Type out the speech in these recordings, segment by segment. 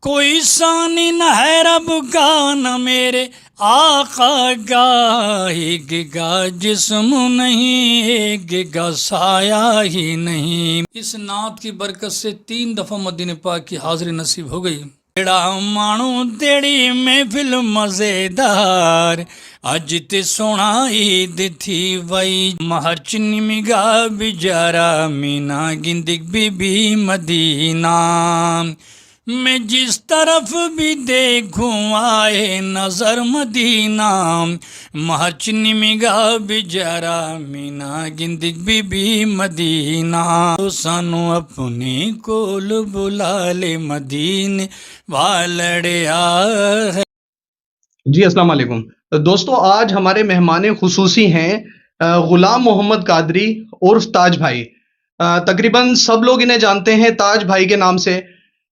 کوئی ثانی نہ ہے رب کا نہ میرے آقا کا، ایک کا جسم نہیں ایک کا سایہ ہی نہیں۔ اس نعت کی برکت سے 3 دفعہ مدینہ پاک کی حاضری نصیب ہو گئی۔ تیڑا مانو تیڑی محفل مزیدار، اج تے سونا عید تھی وئی، مہر چنی مگا بجارا مینا گندگ بی بی مدینہ، میں جس طرف بھی دیکھوں آئے نظر مدینہ، مہر چنی مگا بجارا مینا گندگ بی بی مدینہ، سانو اپنے کول بلا لے مدینے والڑیا ہے۔ جی السلام علیکم دوستو، آج ہمارے مہمان خصوصی ہیں غلام محمد قادری عرف تاج بھائی۔ تقریباً سب لوگ انہیں جانتے ہیں تاج بھائی کے نام سے۔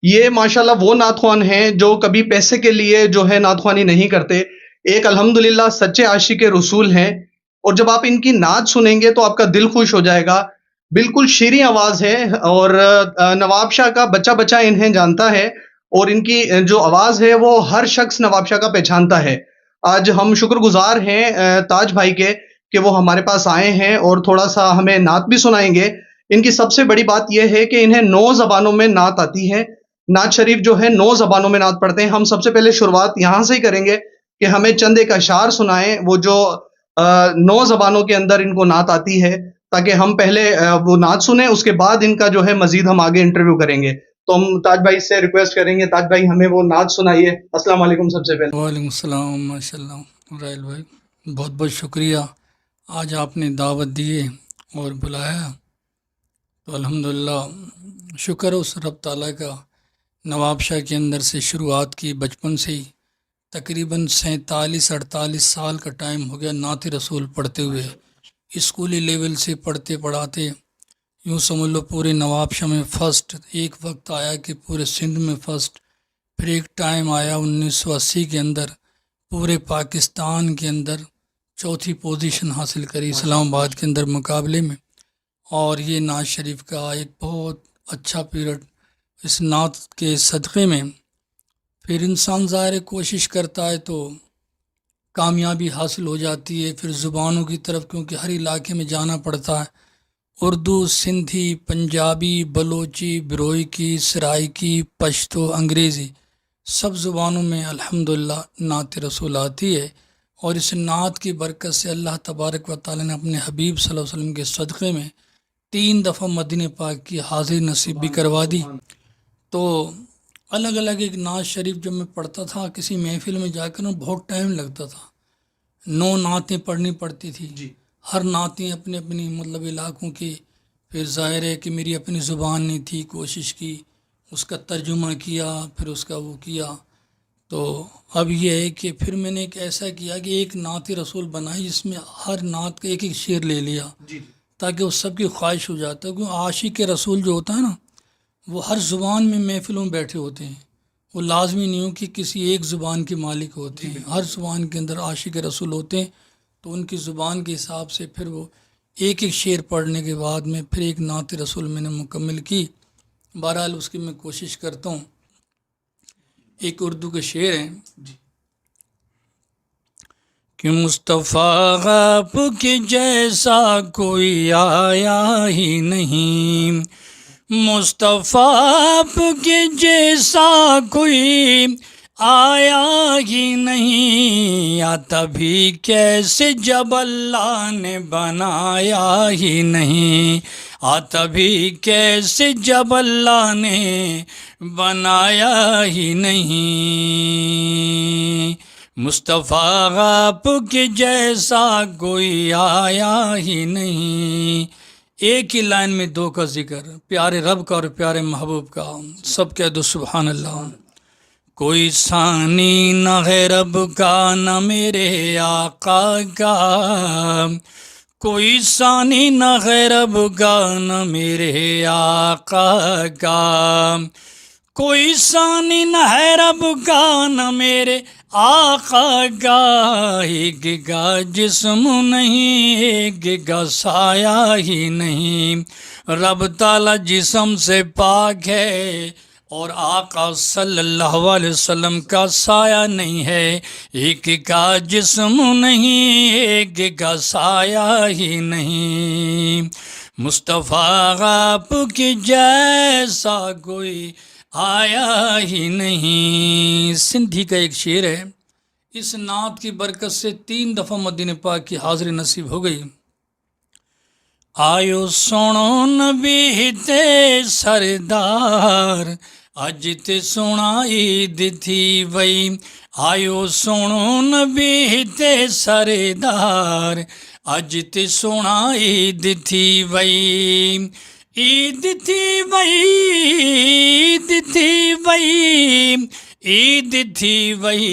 یہ ماشاءاللہ وہ نعت خوان ہیں جو کبھی پیسے کے لیے جو ہے نعت خوانی نہیں کرتے، ایک الحمدللہ سچے عاشق رسول ہیں، اور جب آپ ان کی نعت سنیں گے تو آپ کا دل خوش ہو جائے گا۔ بالکل شیریں آواز ہے، اور نواب شاہ کا بچہ بچہ انہیں جانتا ہے، اور ان کی جو آواز ہے وہ ہر شخص نواب شاہ کا پہچانتا ہے۔ آج ہم شکر گزار ہیں تاج بھائی کے کہ وہ ہمارے پاس آئے ہیں اور تھوڑا سا ہمیں نعت بھی سنائیں گے۔ ان کی سب سے بڑی بات یہ ہے کہ انہیں 9 زبانوں میں نعت آتی ہے۔ نعت شریف جو ہے 9 زبانوں میں نعت پڑھتے ہیں۔ ہم سب سے پہلے شروعات یہاں سے ہی کریں گے کہ ہمیں چند ایک اشعار سنائیں، وہ جو 9 زبانوں کے اندر ان کو نعت آتی ہے، تاکہ ہم پہلے وہ نعت سنیں، اس کے بعد ان کا جو ہے مزید ہم آگے انٹرویو کریں گے۔ تو ہم تاج بھائی سے ریکویسٹ کریں گے، تاج بھائی ہمیں وہ نعت سنائیے۔ السلام علیکم سب سے پہلے۔ وعلیکم السلام، ماشاء اللہ رائل بھائی، بہت بہت شکریہ، آج آپ نے دعوت دیے اور بلایا، تو الحمدللہ شکر اس رب تعالیٰ کا۔ نواب شاہ کے اندر سے شروعات کی، بچپن سے ہی تقریباً 47-48 سال کا ٹائم ہو گیا نعت رسول پڑھتے ہوئے، اسکولی لیول سے پڑھتے پڑھاتے، یوں سمجھ لو پورے نواب شاہ میں فرسٹ، ایک وقت آیا کہ پورے سندھ میں فرسٹ، پھر ایک ٹائم آیا 1980 کے اندر پورے پاکستان کے اندر چوتھی پوزیشن حاصل کری اسلام آباد کے اندر مقابلے میں۔ اور یہ نعت شریف کا ایک بہت اچھا پیریڈ، اس نعت کے صدقے میں پھر انسان ظاہر کوشش کرتا ہے تو کامیابی حاصل ہو جاتی ہے۔ پھر زبانوں کی طرف کیونکہ ہر علاقے میں جانا پڑتا ہے، اردو، سندھی، پنجابی، بلوچی، بروئکی، سرائیکی، پشتو، انگریزی، سب زبانوں میں الحمدللہ نعت رسول آتی ہے۔ اور اس نعت کی برکت سے اللہ تبارک و تعالی نے اپنے حبیب صلی اللہ علیہ وسلم کے صدقے میں 3 دفعہ مدینہ پاک کی حاضری نصیب بھی کروا دی۔ تو الگ الگ ایک نعت شریف جب میں پڑھتا تھا کسی محفل میں جا کر، بہت ٹائم لگتا تھا، 9 نعتیں پڑھنی پڑتی تھی، ہر نعتیں اپنے اپنی مطلب علاقوں کی۔ پھر ظاہر ہے کہ میری اپنی زبان نہیں تھی، کوشش کی، اس کا ترجمہ کیا، پھر اس کا وہ کیا۔ تو اب یہ ہے کہ پھر میں نے ایک ایسا کیا کہ ایک نعت رسول بنائی جس میں ہر نعت کا ایک ایک شعر لے لیا، تاکہ اس سب کی خواہش ہو جاتا ہے۔ کیونکہ عاشق رسول جو ہوتا ہے نا، وہ ہر زبان میں محفلوں میں بیٹھے ہوتے ہیں، وہ لازمی نہیں ہو کہ کسی ایک زبان کے مالک ہوتے ہیں، ہر زبان کے اندر عاشق رسول ہوتے ہیں، تو ان کی زبان کے حساب سے پھر وہ ایک ایک شعر پڑھنے کے بعد میں پھر ایک نعت رسول میں نے مکمل کی۔ بہرحال اس کی میں کوشش کرتا ہوں۔ ایک اردو کا شعر ہے کہ مصطفیٰ آپ کے جیسا کوئی آیا ہی نہیں، مصطفیٰ آپ کے جیسا کوئی آیا ہی نہیں، آتا بھی کیسے جب اللہ نے بنایا ہی نہیں، آتا بھی کیسے جب اللہ نے بنایا ہی نہیں، مصطفیٰ آپ کے جیسا کوئی آیا ہی نہیں۔ ایک ہی لائن میں 2 کا ذکر، پیارے رب کا اور پیارے محبوب کا، سب کہہ دو سبحان اللہ۔ کوئی ثانی نہ ہے رب کا نہ میرے آقا کا، کوئی ثانی نہ ہے رب کا نہ میرے آقا کا، کوئی ثانی نہ ہے رب کا نہ میرے آقا کا، ایک کا جسم نہیں ایک کا سایہ ہی نہیں، رب تعالی جسم سے پاک ہے اور آقا صلی اللہ علیہ وسلم کا سایہ نہیں ہے، ایک کا جسم نہیں، ایک کا سایہ ہی نہیں، مصطفیٰ آپ کے جیسا کوئی آیا ہی نہیں۔ سندھی کا ایک شعر ہے، اس نعت کی برکت سے 3 دفعہ مدینہ پاک کی حاضری نصیب ہو گئی۔ آیو سنو نبی تے سردار، اج تے سونا عید تھی وئی، آیو سنو نبی تے سردار، اج تے سونا عید تھی وئی، عید تھی وئی، عید تھی وئی، عید تھی وئی،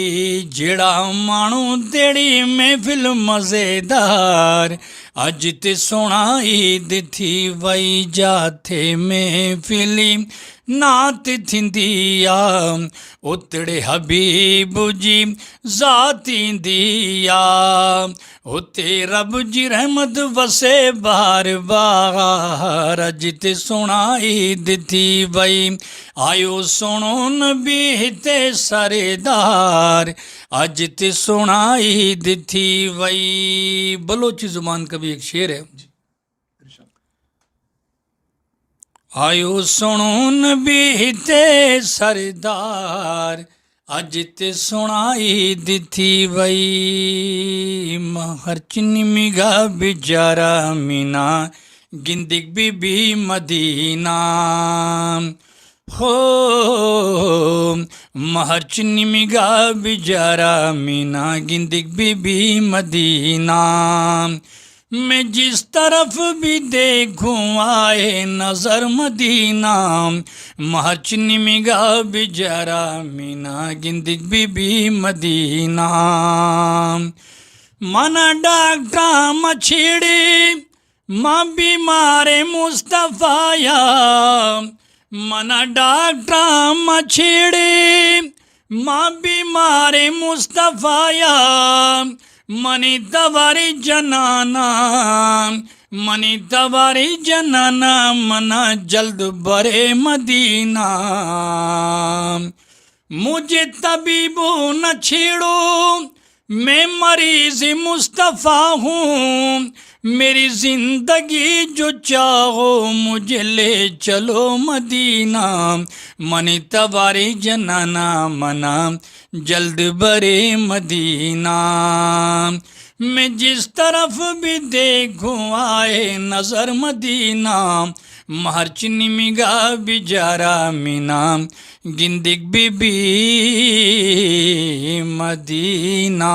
جڑا مانو تیڑی محفل مزیدار، اج تے سونا عید تھی وئی، جاتے محفلی نعت تھیندی آ، اتڑے حبیب جی ذات ایندی آ، اتے رب جی رحمت وسے بار بار، اج تے سونا عید تھی وئی، آیو سنو نبی تے سردار، اج تے سونا عید تھی وئی۔ بلوچی زبان کا بھی ایک شعر ہے، آیو سنو نبی تے سردار، اج تے سونا عید تھی وئی، مہر چنی مگا بیچارا مینا گندگ بی بی مدینہ، ہو مہر چنی مگا بیچارا مینا گندگ بی بی مدینہ، میں جس طرف بھی دیکھوں آئے نظر مدینہ، مہر چنی مگا بیچارا مینا گندگ بی بی مدینہ، منا ڈاکٹر مچھڑی ماں بیمار مصطفیٰ، منا ڈاکٹر مچھڑی ماں بیمار مصطفیٰ، منی تواری جنانا، منی تواری جنانا، منا جلد برے مدینہ، مجھے طبیبو نہ چھیڑو، میں مریض مصطفیٰ ہوں، میری زندگی جو چاہو مجھے لے چلو مدینہ، منی تواری جنانا، منا جلد برے مدینہ، میں جس طرف بھی دیکھوں آئے نظر مدینہ، مہر چنی مگا بیچارا مینا گندگ بی بی مدینہ۔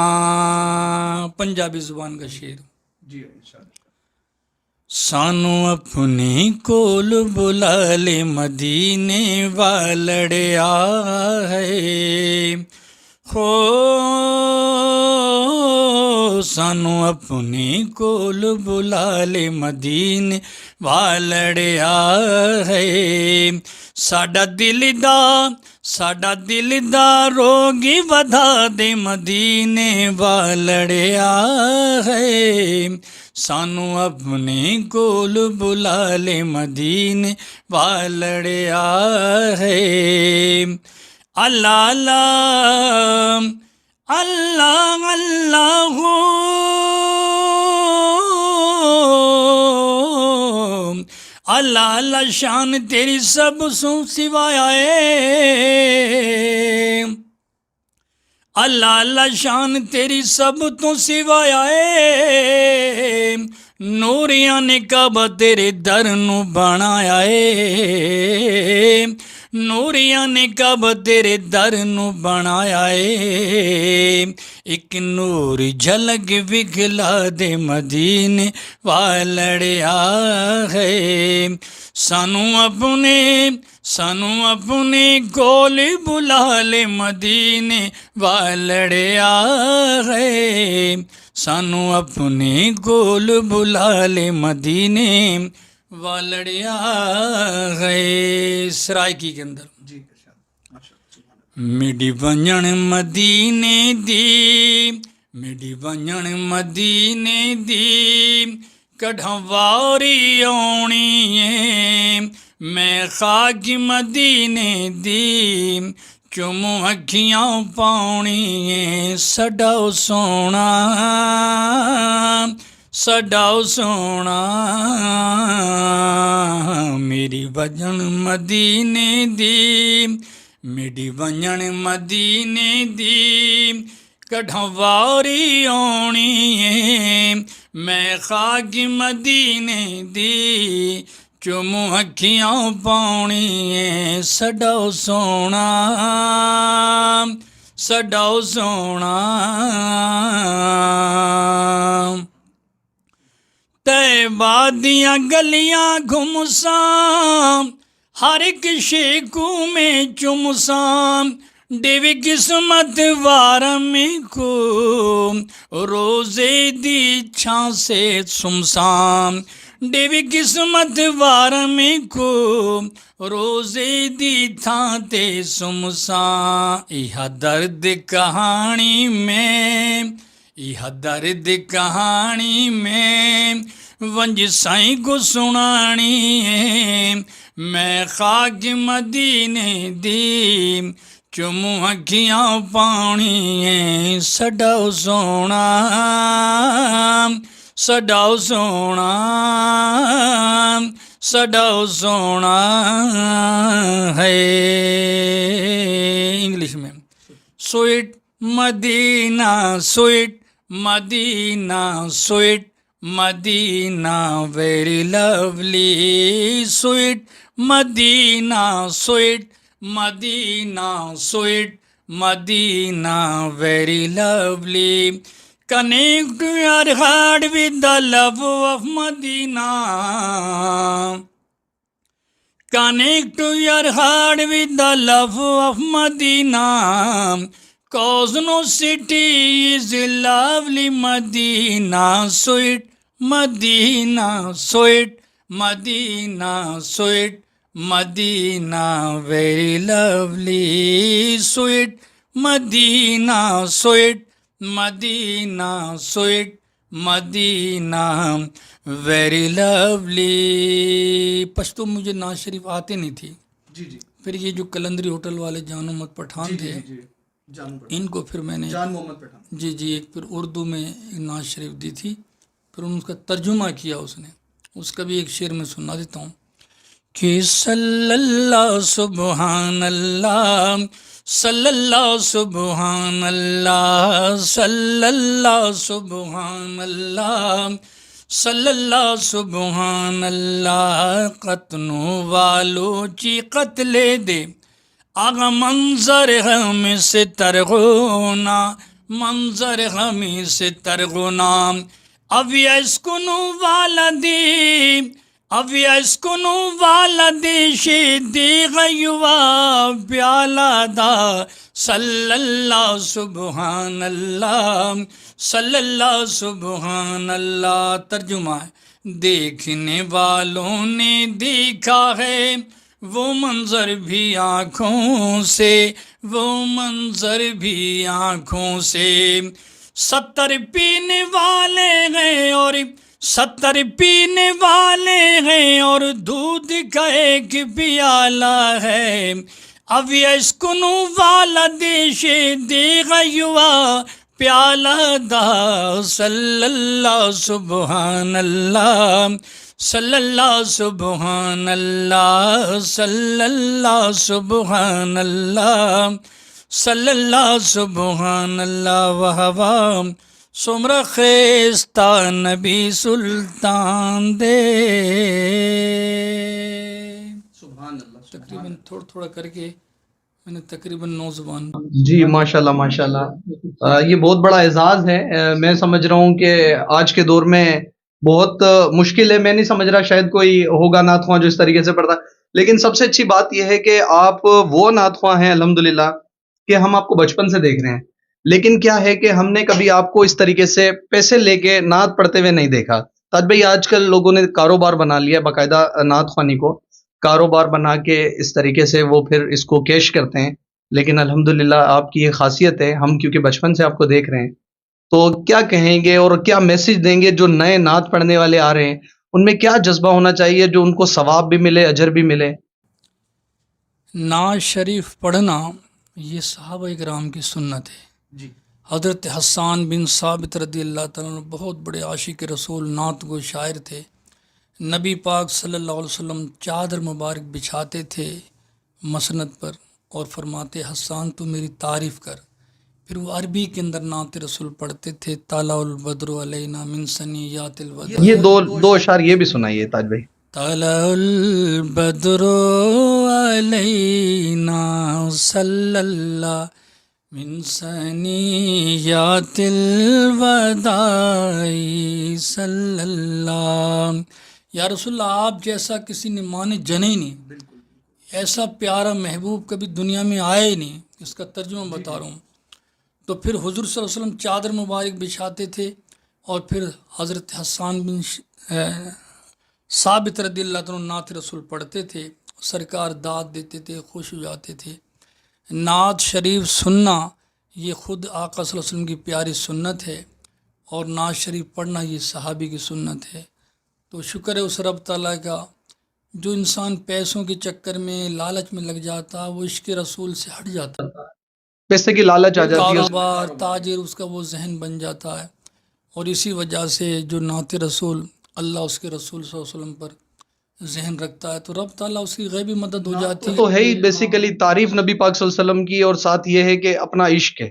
پنجابی زبان کا شعر، سانو اپنے کول بلا لے مدینے والڑیا ہے، ہو سانو اپنے کول بلا لے مدینے والڑیا ہے، ساڈا دل دا روگی ودا دے مدینے والڑیا ہے، سانو اپنے کول بلا لے مدینے والڑیا ہے، اللہ اللہ اللہ اللہ اللہ اللہ، شان تیری سب سو سوایا ہے، اللہ اللہ شان تیری سب تو سوایا ہے، نوریاں نے کعبہ تیرے در نو بنایا ہے، نوریاں نے کعبہ تیرے در نو بنایا ہے، ایک نور جھلک وکھلا دے مدینے والڑیا ہے، سانو اپنے کول بلا لے مدینے والڑیا ہے، سانو اپنے کول بلا لے مدینے والڑیا ہے۔ سرائکی کے اندر میڈی ونجن مدینے دی، میڈی ونجن مدینے دی، کڈھاں واری آنی ہے، میں خاک مدینے دی چوموں اکھیاں پاؤنی سڈاؤ سونا سڈاؤ سونا میری وجن مدینے دی میری وجن مدینے دی کڈھاں واری آنی میں خاک مدینے دی چوموں اکھیاں پاؤنی سڈاؤ سونا سڈاؤ سونا طیبہ دیاں گلیاں گھمساں ہر ایک شیکو میں چمساں دیوی قسمت وارمی کو روزے دی چھاں سے سمساں دیوی قسمت وارمی کو روزے دی تھاں تے سمساں یہ درد کہانی میں یہ درد کہانی میں ونج سائیں کو سنانی میں خاک مدینے دی چوموں اکھیاں پاؤنی سڈاؤ سونا سڈاؤ سونا سڈاؤ سونا ہے انگلش میں sweet Medina sweet Medina sweet Medina very lovely sweet Medina sweet Medina sweet Medina very lovely connect your heart with the love of Medina connect your heart with the love of Medina cause no city is lovely Medina sweet Medina sweet Medina sweet Medina very lovely sweet Medina sweet Medina sweet Medina very lovely Pashto مجھے ناز شریف آتے نہیں تھی جی جی پھر یہ جو کلندری hotel والے جان محمد پٹھان تھے ان کو پھر میں نے جان محمد پٹھان جی جی ایک پھر اردو میں ناز شریف دی تھی پھر ان کا ترجمہ کیا اس نے اس کا بھی ایک شعر میں سنا دیتا ہوں کہ صلی اللہ سبحان اللہ صلی اللہ سبحان اللہ صلی اللہ سبحان اللہ صلی اللہ سبحان اللہ قتنو والو چی قتل دے آغا منظر ہمیں سے ترغونا منظر ہمیں سے ترغونا اب یسکنو والدی اب یسکنو والدی شیدی غیوا پیالا دا صلی اللہ سبحان اللہ صلی اللہ سبحان اللہ ترجمہ ہے دیکھنے والوں نے دیکھا ہے وہ منظر بھی آنکھوں سے وہ منظر بھی آنکھوں سے 70 پینے والے ہیں اور 70 پینے والے ہیں اور دودھ کا ایک پیالہ ہے اب یسکنو والدیش دیغ یوا پیالہ دا صلی اللہ سبحان اللہ صلی اللہ سبحان اللہ صلی اللہ سبحان اللہ صلی اللہ سبحان اللہ وہوا سمر خیستہ نبی سلطان دے سبحان اللہ تقریباً تھوڑا تھوڑا کر کے میں نے تقریباً 9 زبان جی ماشاءاللہ ماشاءاللہ یہ بہت بڑا اعزاز ہے میں سمجھ رہا ہوں کہ آج کے دور میں بہت مشکل ہے میں نہیں سمجھ رہا شاید کوئی ہوگا نعت خواں جو اس طریقے سے پڑھتا لیکن سب سے اچھی بات یہ ہے کہ آپ وہ نعت خواں ہیں الحمدللہ کہ ہم آپ کو بچپن سے دیکھ رہے ہیں لیکن کیا ہے کہ ہم نے کبھی آپ کو اس طریقے سے پیسے لے کے نعت پڑھتے ہوئے نہیں دیکھا تاج بھائی آج کل لوگوں نے کاروبار بنا لیا باقاعدہ نعت خوانی کو کاروبار بنا کے اس طریقے سے وہ پھر اس کو کیش کرتے ہیں لیکن الحمدللہ آپ کی یہ خاصیت ہے ہم کیونکہ بچپن سے آپ کو دیکھ رہے ہیں تو کیا کہیں گے اور کیا میسج دیں گے جو نئے نعت پڑھنے والے آ رہے ہیں ان میں کیا جذبہ ہونا چاہیے جو ان کو ثواب بھی ملے, اجر بھی ملے؟ نعت شریف پڑھنا یہ صحابہ کرام کی سنت ہے. جی حضرت حسان بن ثابت رضی اللہ تعالیٰ عنہ بہت بڑے عاشق رسول, نعت گو شاعر تھے. نبی پاک صلی اللہ علیہ وسلم چادر مبارک بچھاتے تھے مسند پر اور فرماتے حسان تو میری تعریف کر. پھر وہ عربی کے اندر نعت رسول پڑھتے تھے, طلع البدر علینا من ثنیات الوداع. یہ دو اشعار یہ بھی سنائیے تاج بھائی. طلع البدر علینا صلی اللہ من ثنیات الوداع صلی اللہ. یا رسول اللہ آپ جیسا کسی نے مانے جنے ہی نہیں, ایسا پیارا محبوب کبھی دنیا میں آئے ہی نہیں. اس کا ترجمہ بتا رہا ہوں. تو پھر حضور صلی اللہ علیہ وسلم چادر مبارک بچھاتے تھے اور پھر حضرت حسان بن ثابت رضی اللہ عنہ نعت رسول پڑھتے تھے. سرکار داد دیتے تھے, خوش ہو جاتے تھے. نعت شریف سننا یہ خود آقا صلی اللہ علیہ وسلم کی پیاری سنت ہے, اور نعت شریف پڑھنا یہ صحابی کی سنت ہے. تو شکر ہے اس رب تعالیٰ کا جو انسان پیسوں کے چکر میں لالچ میں لگ جاتا وہ عشق رسول سے ہٹ جاتا, پیسے کی لالچ آ جاتی ہے, کاروبار تاجر اس کا وہ ذہن بن جاتا ہے. اور اسی وجہ سے جو نعت رسول اللہ اس کے رسول صلی اللہ علیہ وسلم پر ذہن رکھتا ہے تو رب تعالیٰ اس کی غیبی مدد ہو جاتی ہے. تو ہے ہی بیسیکلی تعریف نبی پاک صلی اللہ علیہ وسلم کی, اور ساتھ یہ ہے کہ اپنا عشق ہے.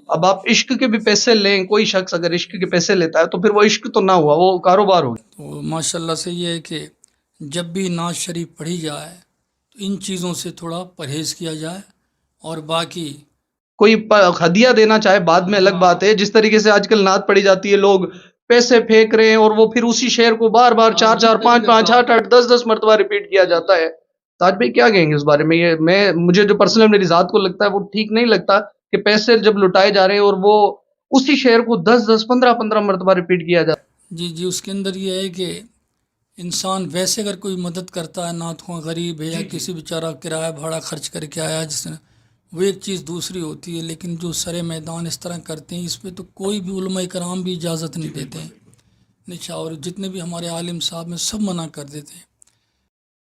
اب آپ عشق کے بھی پیسے لیں, کوئی شخص اگر عشق کے پیسے لیتا ہے تو پھر وہ عشق تو نہ ہوا, وہ کاروبار ہو گیا. تو ماشاء اللہ سے یہ ہے کہ جب بھی نعت شریف پڑھی جائے تو ان چیزوں سے تھوڑا پرہیز کیا جائے, اور باقی کوئی ہدیہ دینا چاہے بعد میں الگ بات ہے. جس طریقے سے آج کل نعت پڑھی جاتی ہے, لوگ پیسے پھینک رہے ہیں اور وہ پھر اسی شعر کو بار بار 4 5 5 8 8 10 مرتبہ ریپیٹ کیا جاتا ہے. تاج بھائی کیا کہیں گے اس بارے میں؟ یہ مجھے جو پرسنل میری ذات کو لگتا ہے وہ ٹھیک نہیں لگتا کہ پیسے جب لٹائے جا رہے ہیں اور وہ اسی شعر کو 10 10 15 15 مرتبہ ریپیٹ کیا جاتا ہے. جی اس کے اندر یہ ہے کہ انسان ویسے اگر کوئی مدد کرتا ہے, نعت خواں غریب ہے یا کسی بیچارہ کرایہ بھاڑا خرچ کر کے آیا جس نے, وہ ایک چیز دوسری ہوتی ہے. لیکن جو سرے میدان اس طرح کرتے ہیں اس پہ تو کوئی بھی علماء کرام بھی اجازت نہیں دیتے ہیں, نشا اور جتنے بھی ہمارے عالم صاحب ہیں سب منع کر دیتے ہیں.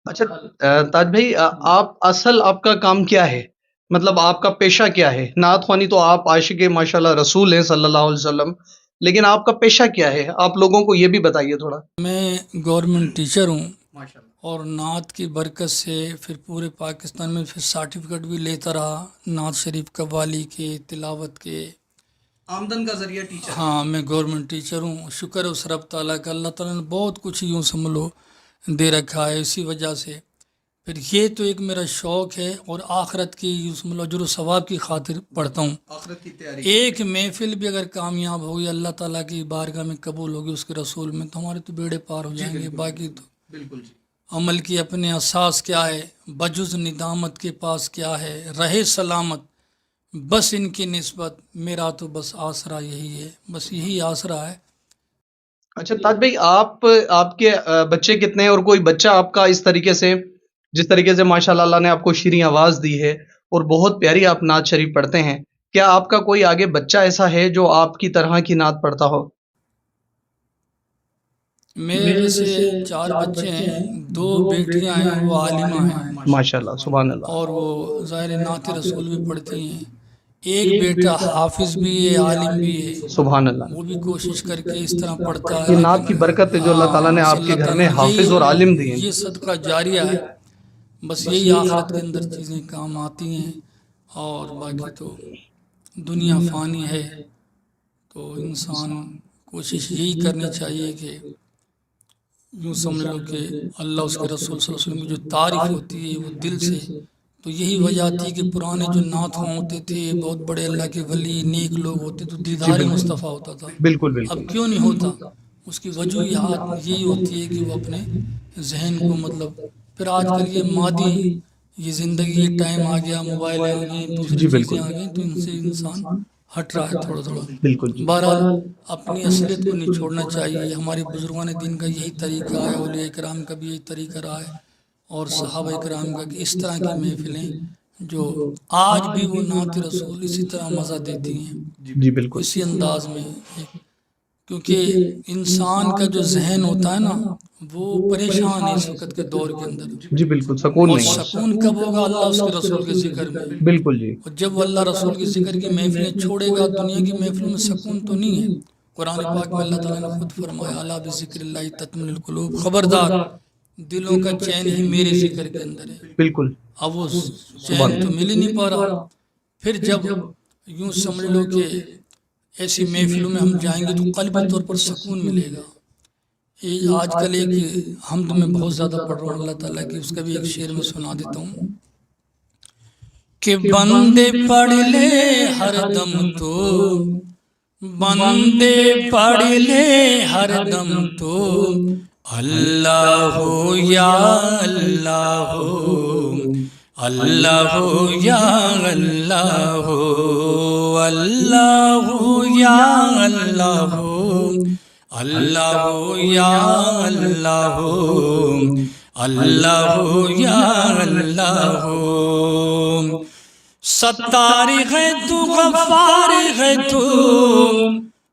اچھا تاج بھائی, آپ کا کام کیا ہے؟ مطلب آپ کا پیشہ کیا ہے؟ نعت خوانی تو آپ عاشق ماشاءاللہ رسول ہیں صلی اللہ علیہ وسلم, لیکن آپ کا پیشہ کیا ہے؟ آپ لوگوں کو یہ بھی بتائیے تھوڑا. میں گورنمنٹ ٹیچر ہوں, اور نعت کی برکت سے پھر پورے پاکستان میں پھر سرٹیفکیٹ بھی لیتا رہا نعت شریف قوالی کے, تلاوت کے. آمدن کا ذریعہ ٹیچر. ہاں میں گورنمنٹ ٹیچر ہوں. شکر ہے اس رب تعالیٰ کا, اللہ تعالیٰ نے بہت کچھ یوں سمجھ لو دے رکھا ہے. اسی وجہ سے پھر یہ تو ایک میرا شوق ہے, اور آخرت کی یوں سمجھ لو اجر و ثواب کی خاطر پڑھتا ہوں. آخرت کی تیاری. ایک محفل بھی اگر کامیاب ہوگی, اللہ تعالیٰ کی بارگاہ میں قبول ہوگی اس کے رسول میں, تو ہمارے تو بیڑے پار ہو جائیں گے. باقی تو بالکل جی. عمل کی اپنے اساس کیا ہے, بجز ندامت کے پاس کیا ہے, رہے سلامت بس ان کی نسبت, میرا تو بس آسرا یہی ہے, بس یہی آسرا ہے. اچھا تاج بھائی, آپ کے بچے کتنے ہیں, اور کوئی بچہ آپ کا اس طریقے سے جس طریقے سے ماشاءاللہ اللہ نے آپ کو شیریں آواز دی ہے اور بہت پیاری آپ نعت شریف پڑھتے ہیں, کیا آپ کا کوئی آگے بچہ ایسا ہے جو آپ کی طرح کی نعت پڑھتا ہو؟ میرے ویسے 4 بچے ہیں, 2 بیٹیاں ہیں وہ عالمہ ہیں ماشاءاللہ سبحان اللہ, اور وہ ظاہر نعت رسول بھی پڑھتی ہیں. ایک بیٹا حافظ بھی ہے, عالم بھی ہے, سبحان اللہ. وہ بھی کوشش کر کے اس طرح پڑھتا ہے. یہ نعت کی برکت ہے جو اللہ تعالیٰ نے آپ کے گھر میں حافظ اور عالم دی ہیں. یہ صدقہ جاریہ ہے, بس یہی آخرت کے اندر چیزیں کام آتی ہیں. اور باقی تو دنیا فانی ہے, تو انسان کوشش یہی کرنی چاہیے کہ یوں سمجھ لو کہ اللہ اس کے رسول صلی اللہ علیہ وسلم کی جو تعریف ہوتی ہے وہ دل سے. تو یہی وجہ تھی کہ پرانے جو نعت خواں ہوتے تھے, بہت بڑے اللہ کے ولی نیک لوگ ہوتے تو دیدار مصطفیٰ ہوتا تھا. بالکل بالکل. اب کیوں نہیں ہوتا؟ اس کی وجوہات یہی ہوتی ہے کہ وہ اپنے ذہن کو مطلب پھر آج کل یہ مادی یہ زندگی یہ ٹائم آ گیا, موبائل آ گئے, دوسری چیزیں آ گئیں, تو ان سے انسان ہٹ رہا ہے تھوڑا تھوڑا. بالکل. بہرحال اپنی اصلیت کو نہیں چھوڑنا چاہیے. ہمارے بزرگان دین کا یہی طریقہ ہے, اولیاء کرام کا بھی یہی طریقہ رہا ہے, اور صحابہ کرام کا, کہ اس طرح کی محفلیں جو آج بھی وہ نعت رسول اسی طرح مزہ دیتی ہیں, جی بالکل. اسی انداز میں کیونکہ انسان کا جو ذہن ہوتا ہے نا وہ پریشان ہے اس وقت کے دور کے اندر، جی بالکل سکون اور نہیں، سکون کب ہوگا؟ اللہ اس کے رسول کے ذکر میں، بالکل جی اور جب وہ اللہ رسول کے ذکر کی محفلیں چھوڑے گا، دنیا کی محفلوں میں سکون تو نہیں ہے۔ قرآن پاک میں اللہ تعالیٰ نے خود فرمایا الا بذکر اللہ تطمئن القلوب، خبردار دلوں کا چین ہی میرے ذکر کے اندر ہے۔ بالکل اب وہ چین تو مل ہی نہیں پا رہا۔ پھر جب یوں سمجھ لو کہ ایسی محفلوں میں ہم جائیں گے تو قلبی طور پر سکون ملے گا۔ یہ آج کل ایک حمد میں بہت زیادہ پڑھ رہا ہوں اللہ تعالیٰ کی، اس کا بھی ایک شعر میں سنا دیتا ہوں کہ بندے پڑھ لے ہر دم تو، بندے پڑھ لے ہر دم تو، اللہ ہو یا اللہ ہو، اللہ ہو یا اللہ ہو، اللہ ہو یا اللہ ہو، اللہ ہو یا اللہ ہو، اللہ ہو یا اللہ ہو۔ ستار ہے تو، غفار ہے تو،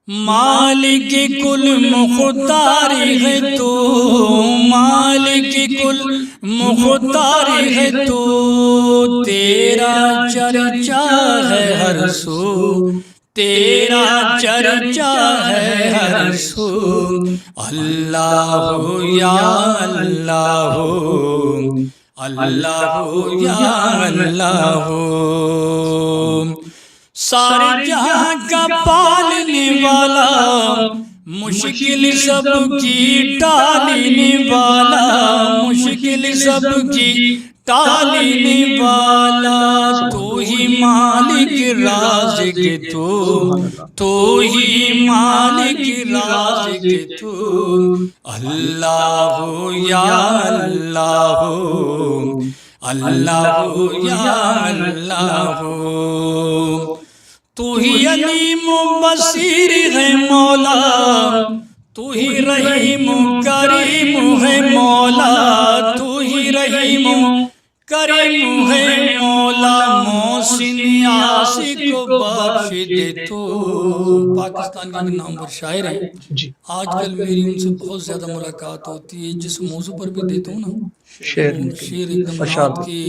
مالک کل مختار ہے تو، مالک کل مختار ہے تو، تیرا چرچا ہے ہر سو، تیرا چرچا ہے ہر سو، اللہ ہو یا اللہ ہو، اللہ ہو یا اللہ ہو۔ سارے جہاں کا پالنے والا، مشکل سب کی ٹالنے والا، مشکل سب کی ٹالنے والا، تو ہی مالک رازق تو ہی مالک رازق تو، اللہ ہو یا اللہ ہو، اللہ ہو یا اللہ ہو۔ تو ہی علیم و بصیر ہے مولا، تو ہی رحیم و کریم ہے مولا، تو ہی رحیم و کریم ہے مولا، محسن عاشق کو بخش دے تو۔ پاکستان کے نامور شاعر ہیں، آج کل میری ان سے بہت زیادہ ملاقات ہوتی ہے، جس موضوع پر بھی دیتا ہوں نا شعر ایک دم نعت کے،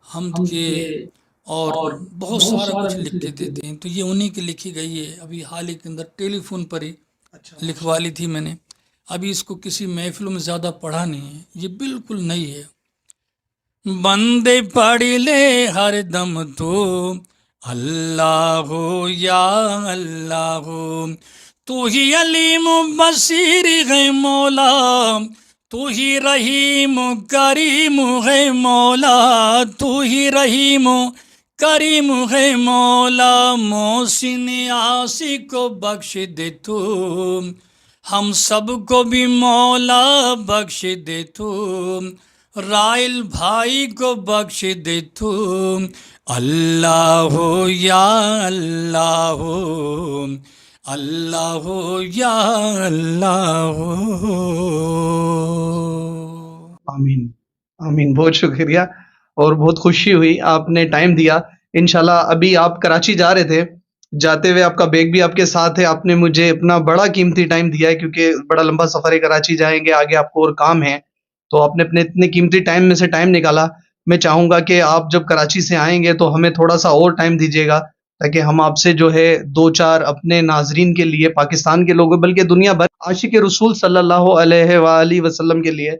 حمد کے، اور بہت سارا کچھ لکھ کے دیتے ہیں، تو یہ انہی کی لکھی گئی ہے۔ ابھی حال ہی کے اندر ٹیلی فون پر ہی لکھوا لی تھی میں نے، ابھی اس کو کسی محفلوں میں زیادہ پڑھا نہیں ہے، یہ بالکل نئی ہے۔ بندے پڑھ لے ہر دم تو، اللہ ہو یا اللہ ہو، تو ہی علیم و بصیر ہے مولا، تو ہی رحیم و کریم ہے مولا، تو ہی رحیم و کریم ہے مولا، محسن عاشق کو بخش دے تو، ہم سب کو بھی مولا بخش دے تو، رائل بھائی کو بخش دے تو، اللہ ہو یا اللہ ہو، اللہ ہو یا اللہ ہو۔ آمین آمین، بہت شکریہ اور بہت خوشی ہوئی آپ نے ٹائم دیا۔ انشاءاللہ ابھی آپ کراچی جا رہے تھے، جاتے ہوئے آپ کا بیگ بھی آپ کے ساتھ ہے، آپ نے مجھے اپنا بڑا قیمتی ٹائم دیا ہے، کیونکہ بڑا لمبا سفر ہے، کراچی جائیں گے، آگے آپ کو اور کام ہے، تو آپ نے اپنے اتنے قیمتی ٹائم میں سے ٹائم نکالا۔ میں چاہوں گا کہ آپ جب کراچی سے آئیں گے تو ہمیں تھوڑا سا اور ٹائم دیجیے گا، تاکہ ہم آپ سے جو ہے دو چار اپنے ناظرین کے لیے، پاکستان کے لوگوں بلکہ دنیا بھر عاشق رسول صلی اللہ علیہ وآلہ وسلم کے لیے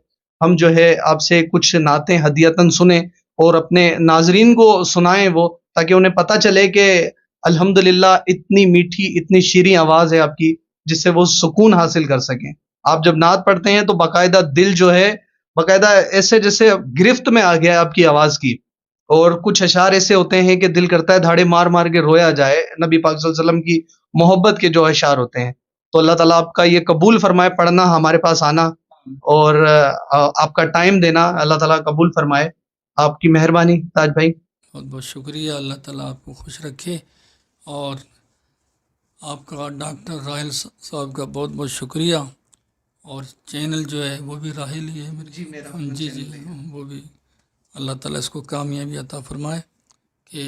ہم جو ہے آپ سے کچھ نعتیں ہدیتاً سنیں اور اپنے ناظرین کو سنائیں وہ، تاکہ انہیں پتہ چلے کہ الحمدللہ اتنی میٹھی اتنی شیریں آواز ہے آپ کی، جس سے وہ سکون حاصل کر سکیں۔ آپ جب نعت پڑھتے ہیں تو باقاعدہ دل جو ہے باقاعدہ ایسے جیسے گرفت میں آ گیا ہے آپ کی آواز کی، اور کچھ اشعار ایسے ہوتے ہیں کہ دل کرتا ہے دھاڑے مار مار کے رویا جائے، نبی پاک صلی اللہ علیہ وسلم کی محبت کے جو اشعار ہوتے ہیں۔ تو اللہ تعالیٰ آپ کا یہ قبول فرمائے، پڑھنا، ہمارے پاس آنا اور آپ کا ٹائم دینا، اللہ تعالیٰ قبول فرمائے۔ آپ کی مہربانی تاج بھائی۔ بہت بہت شکریہ، اللہ تعالیٰ آپ کو خوش رکھے، اور آپ کا ڈاکٹر راحل صاحب کا بہت بہت شکریہ، اور چینل جو ہے وہ بھی راحل ہی ہے میرے، جی وہ بھی اللہ تعالیٰ اس کو کامیابی عطا فرمائے کہ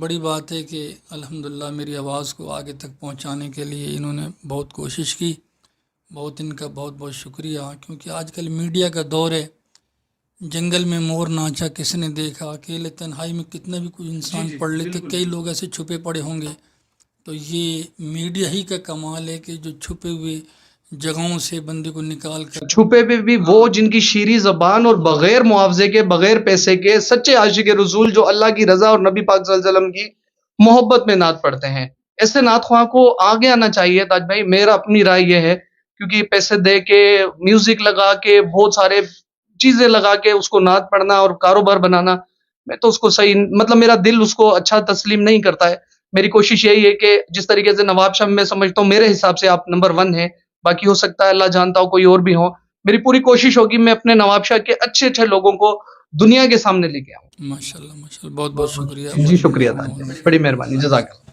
بڑی بات ہے کہ الحمدللہ میری آواز کو آگے تک پہنچانے کے لیے انہوں نے بہت کوشش کی، بہت ان کا بہت بہت شکریہ، کیونکہ آج کل میڈیا کا دور ہے، جنگل میں مور ناچا کس نے دیکھا، اکیلے تنہائی میں کتنا بھی کوئی انسان پڑھ لیتے، کئی لوگ ایسے چھپے پڑے ہوں گے، تو یہ میڈیا ہی کا کمال ہے کہ جو چھپے ہوئے جگہوں سے بندے کو نکال کر چھپے پہ بھی وہ جن کی شیریں زبان اور بغیر معاوضے کے بغیر پیسے کے سچے عاشق رسول جو اللہ کی رضا اور نبی پاک صلی اللہ علیہ وسلم کی محبت میں نعت پڑھتے ہیں، ایسے نعت خواہ کو آگے آنا چاہیے تاج بھائی، میرا اپنی رائے یہ ہے، کیونکہ پیسے دے کے میوزک لگا کے بہت سارے چیزیں لگا کے اس کو نعت پڑھنا اور کاروبار بنانا، میں تو اس کو صحیح مطلب میرا دل اس کو اچھا تسلیم نہیں کرتا ہے۔ میری کوشش یہی ہے کہ جس طریقے سے نواب شاہ میں سمجھتا ہوں میرے حساب سے آپ نمبر 1 ہیں، باقی ہو سکتا ہے اللہ جانتا ہو کوئی اور بھی ہو، میری پوری کوشش ہوگی میں اپنے نواب شاہ کے اچھے اچھے لوگوں کو دنیا کے سامنے لے کے آؤں۔ ماشاء اللہ ماشاء اللہ، بہت بہت شکریہ، جی شکریہ تاج بھائی، بڑی مہربانی، جزاک اللہ۔